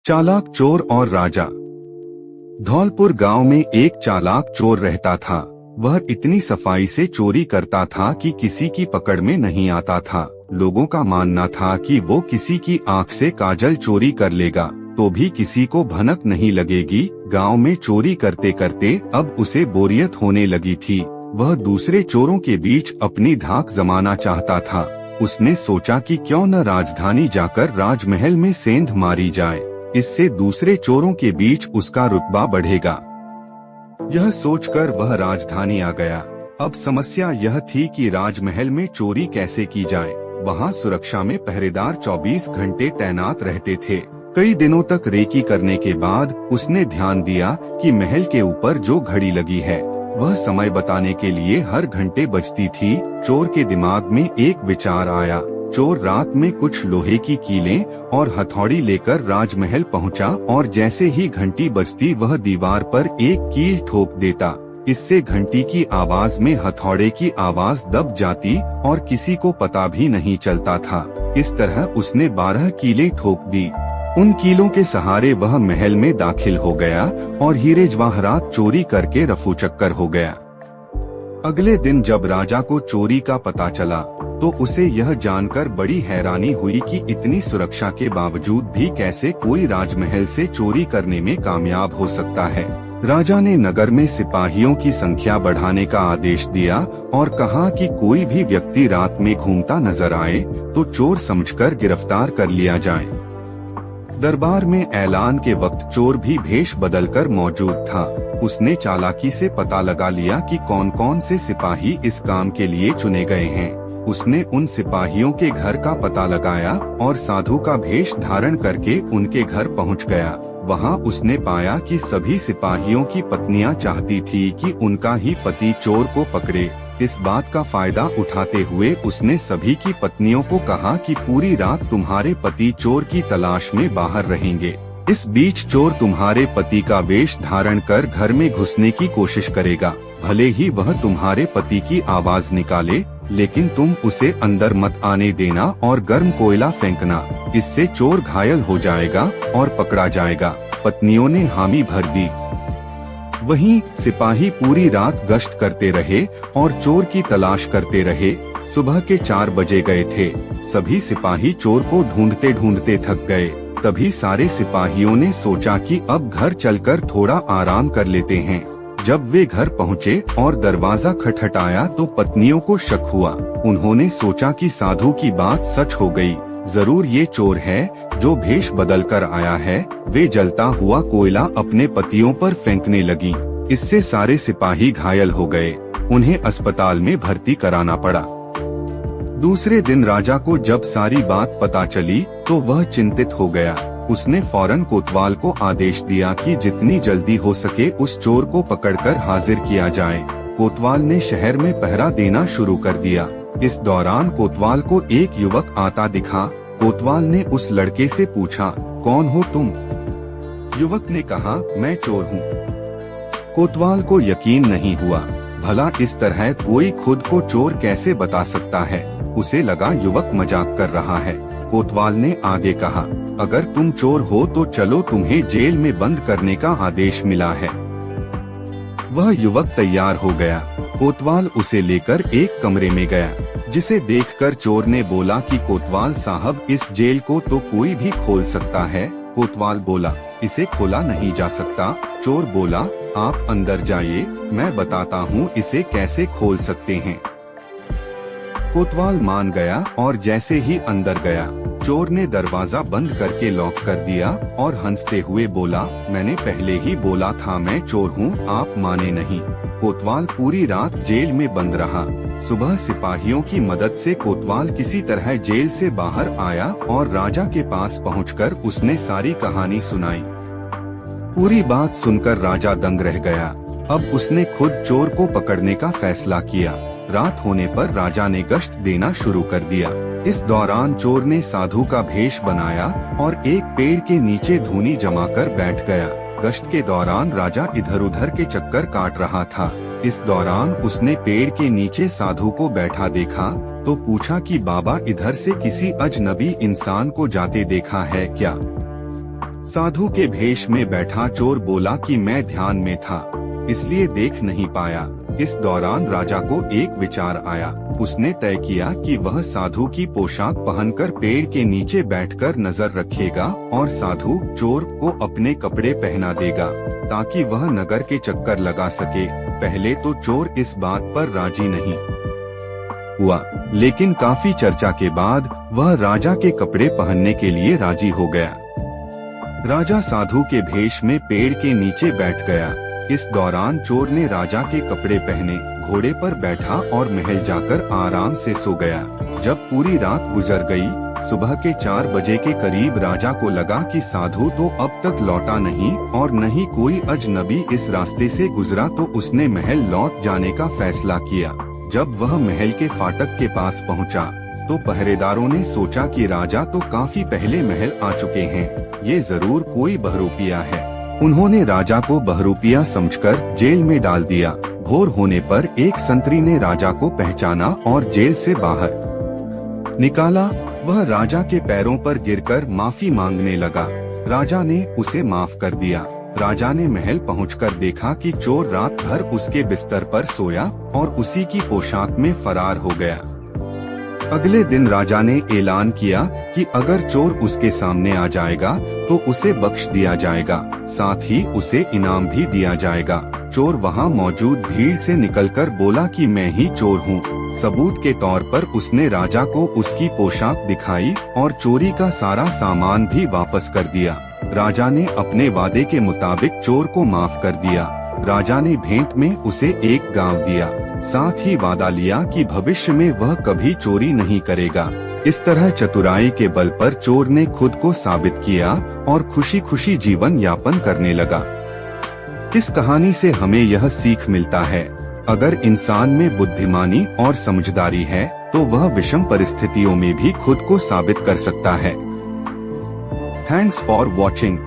चालाक चोर और राजा। धौलपुर गांव में एक चालाक चोर रहता था। वह इतनी सफाई से चोरी करता था कि किसी की पकड़ में नहीं आता था। लोगों का मानना था कि वो किसी की आंख से काजल चोरी कर लेगा तो भी किसी को भनक नहीं लगेगी। गांव में चोरी करते करते अब उसे बोरियत होने लगी थी। वह दूसरे चोरों के बीच अपनी धाक जमाना चाहता था। उसने सोचा कि क्यों न राजधानी जाकर राजमहल में सेंध मारी जाए। इससे दूसरे चोरों के बीच उसका रुतबा बढ़ेगा। यह सोचकर वह राजधानी आ गया। अब समस्या यह थी कि राजमहल में चोरी कैसे की जाए। वहाँ सुरक्षा में पहरेदार 24 घंटे तैनात रहते थे। कई दिनों तक रेकी करने के बाद उसने ध्यान दिया कि महल के ऊपर जो घड़ी लगी है वह समय बताने के लिए हर घंटे बजती थी। चोर के दिमाग में एक विचार आया। चोर रात में कुछ लोहे की कीलें और हथौड़ी लेकर राजमहल पहुंचा और जैसे ही घंटी बजती वह दीवार पर एक कील ठोक देता। इससे घंटी की आवाज में हथौड़े की आवाज दब जाती और किसी को पता भी नहीं चलता था। इस तरह उसने 12 कीलें ठोक दी। उन कीलों के सहारे वह महल में दाखिल हो गया और हीरे जवाहरात चोरी करके रफू चक्कर हो गया। अगले दिन जब राजा को चोरी का पता चला तो उसे यह जानकर बड़ी हैरानी हुई कि इतनी सुरक्षा के बावजूद भी कैसे कोई राजमहल से चोरी करने में कामयाब हो सकता है। राजा ने नगर में सिपाहियों की संख्या बढ़ाने का आदेश दिया और कहा कि कोई भी व्यक्ति रात में घूमता नजर आए तो चोर समझकर गिरफ्तार कर लिया जाए। दरबार में ऐलान के वक्त चोर भी भेष बदलकर मौजूद था। उसने चालाकी से पता लगा लिया कि कौन कौन से सिपाही इस काम के लिए चुने गए हैं। उसने उन सिपाहियों के घर का पता लगाया और साधु का भेष धारण करके उनके घर पहुंच गया। वहां उसने पाया कि सभी सिपाहियों की पत्नियां चाहती थी कि उनका ही पति चोर को पकड़े। इस बात का फायदा उठाते हुए उसने सभी की पत्नियों को कहा कि पूरी रात तुम्हारे पति चोर की तलाश में बाहर रहेंगे। इस बीच चोर तुम्हारे पति का वेश धारण कर घर में घुसने की कोशिश करेगा। भले ही वह तुम्हारे पति की आवाज निकाले, लेकिन तुम उसे अंदर मत आने देना और गर्म कोयला फेंकना। इससे चोर घायल हो जाएगा और पकड़ा जाएगा। पत्नियों ने हामी भर दी। वहीं सिपाही पूरी रात गश्त करते रहे और चोर की तलाश करते रहे। सुबह के 4 बजे गए थे। सभी सिपाही चोर को ढूंढते ढूंढते थक गए। तभी सारे सिपाहियों ने सोचा कि अब घर चलकर थोड़ा आराम कर लेते हैं। जब वे घर पहुँचे और दरवाजा खटखटाया तो पत्नियों को शक हुआ। उन्होंने सोचा कि साधु की बात सच हो गई। जरूर ये चोर है जो भेष बदल कर आया है। वे जलता हुआ कोयला अपने पतियों पर फेंकने लगी। इससे सारे सिपाही घायल हो गए। उन्हें अस्पताल में भर्ती कराना पड़ा। दूसरे दिन राजा को जब सारी बात पता चली तो वह चिंतित हो गया। उसने फौरन कोतवाल को आदेश दिया कि जितनी जल्दी हो सके उस चोर को पकड़कर हाजिर किया जाए। कोतवाल ने शहर में पहरा देना शुरू कर दिया। इस दौरान कोतवाल को एक युवक आता दिखा। कोतवाल ने उस लड़के से पूछा, कौन हो तुम? युवक ने कहा, मैं चोर हूँ। कोतवाल को यकीन नहीं हुआ। भला इस तरह कोई खुद को चोर कैसे बता सकता है? उसे लगा युवक मजाक कर रहा है। कोतवाल ने आगे कहा, अगर तुम चोर हो तो चलो, तुम्हें जेल में बंद करने का आदेश मिला है। वह युवक तैयार हो गया। कोतवाल उसे लेकर एक कमरे में गया, जिसे देखकर चोर ने बोला कि कोतवाल साहब, इस जेल को तो कोई भी खोल सकता है। कोतवाल बोला, इसे खोला नहीं जा सकता। चोर बोला, आप अंदर जाइए, मैं बताता हूँ इसे कैसे खोल सकते हैं। कोतवाल मान गया और जैसे ही अंदर गया, चोर ने दरवाजा बंद करके लॉक कर दिया और हंसते हुए बोला, मैंने पहले ही बोला था मैं चोर हूँ, आप माने नहीं। कोतवाल पूरी रात जेल में बंद रहा। सुबह सिपाहियों की मदद से कोतवाल किसी तरह जेल से बाहर आया और राजा के पास पहुंचकर उसने सारी कहानी सुनाई। पूरी बात सुनकर राजा दंग रह गया। अब उसने खुद चोर को पकड़ने का फैसला किया। रात होने पर राजा ने गश्त देना शुरू कर दिया। इस दौरान चोर ने साधु का भेष बनाया और एक पेड़ के नीचे धूनी जमाकर बैठ गया। गश्त के दौरान राजा इधर उधर के चक्कर काट रहा था। इस दौरान उसने पेड़ के नीचे साधु को बैठा देखा तो पूछा कि बाबा, इधर से किसी अजनबी इंसान को जाते देखा है क्या? साधु के भेष में बैठा चोर बोला कि मैं ध्यान में था, इसलिए देख नहीं पाया। इस दौरान राजा को एक विचार आया। उसने तय किया कि वह साधु की पोशाक पहनकर पेड़ के नीचे बैठकर नजर रखेगा और साधु चोर को अपने कपड़े पहना देगा ताकि वह नगर के चक्कर लगा सके। पहले तो चोर इस बात पर राजी नहीं हुआ, लेकिन काफी चर्चा के बाद वह राजा के कपड़े पहनने के लिए राजी हो गया। राजा साधु के भेष में पेड़ के नीचे बैठ गया। इस दौरान चोर ने राजा के कपड़े पहने, घोड़े पर बैठा और महल जाकर आराम से सो गया। जब पूरी रात गुजर गई, सुबह के 4 बजे के करीब राजा को लगा कि साधु तो अब तक लौटा नहीं और न ही कोई अजनबी इस रास्ते से गुजरा, तो उसने महल लौट जाने का फैसला किया। जब वह महल के फाटक के पास पहुंचा, तो पहरेदारों ने सोचा कि राजा तो काफी पहले महल आ चुके हैं, ये जरूर कोई बहरूपिया है। उन्होंने राजा को बहरूपिया समझकर जेल में डाल दिया। भोर होने पर एक संतरी ने राजा को पहचाना और जेल से बाहर निकाला। वह राजा के पैरों पर गिरकर माफी मांगने लगा। राजा ने उसे माफ कर दिया। राजा ने महल पहुंचकर देखा कि चोर रात भर उसके बिस्तर पर सोया और उसी की पोशाक में फरार हो गया। अगले दिन राजा ने ऐलान किया कि अगर चोर उसके सामने आ जाएगा तो उसे बख्श दिया जाएगा, साथ ही उसे इनाम भी दिया जाएगा। चोर वहां मौजूद भीड़ से निकलकर बोला कि मैं ही चोर हूँ। सबूत के तौर पर उसने राजा को उसकी पोशाक दिखाई और चोरी का सारा सामान भी वापस कर दिया। राजा ने अपने वादे के मुताबिक चोर को माफ कर दिया। राजा ने भेंट में उसे एक गांव दिया, साथ ही वादा लिया कि भविष्य में वह कभी चोरी नहीं करेगा। इस तरह चतुराई के बल पर चोर ने खुद को साबित किया और खुशी खुशी जीवन यापन करने लगा। इस कहानी से हमें यह सीख मिलता है, अगर इंसान में बुद्धिमानी और समझदारी है तो वह विषम परिस्थितियों में भी खुद को साबित कर सकता है। Thanks for watching.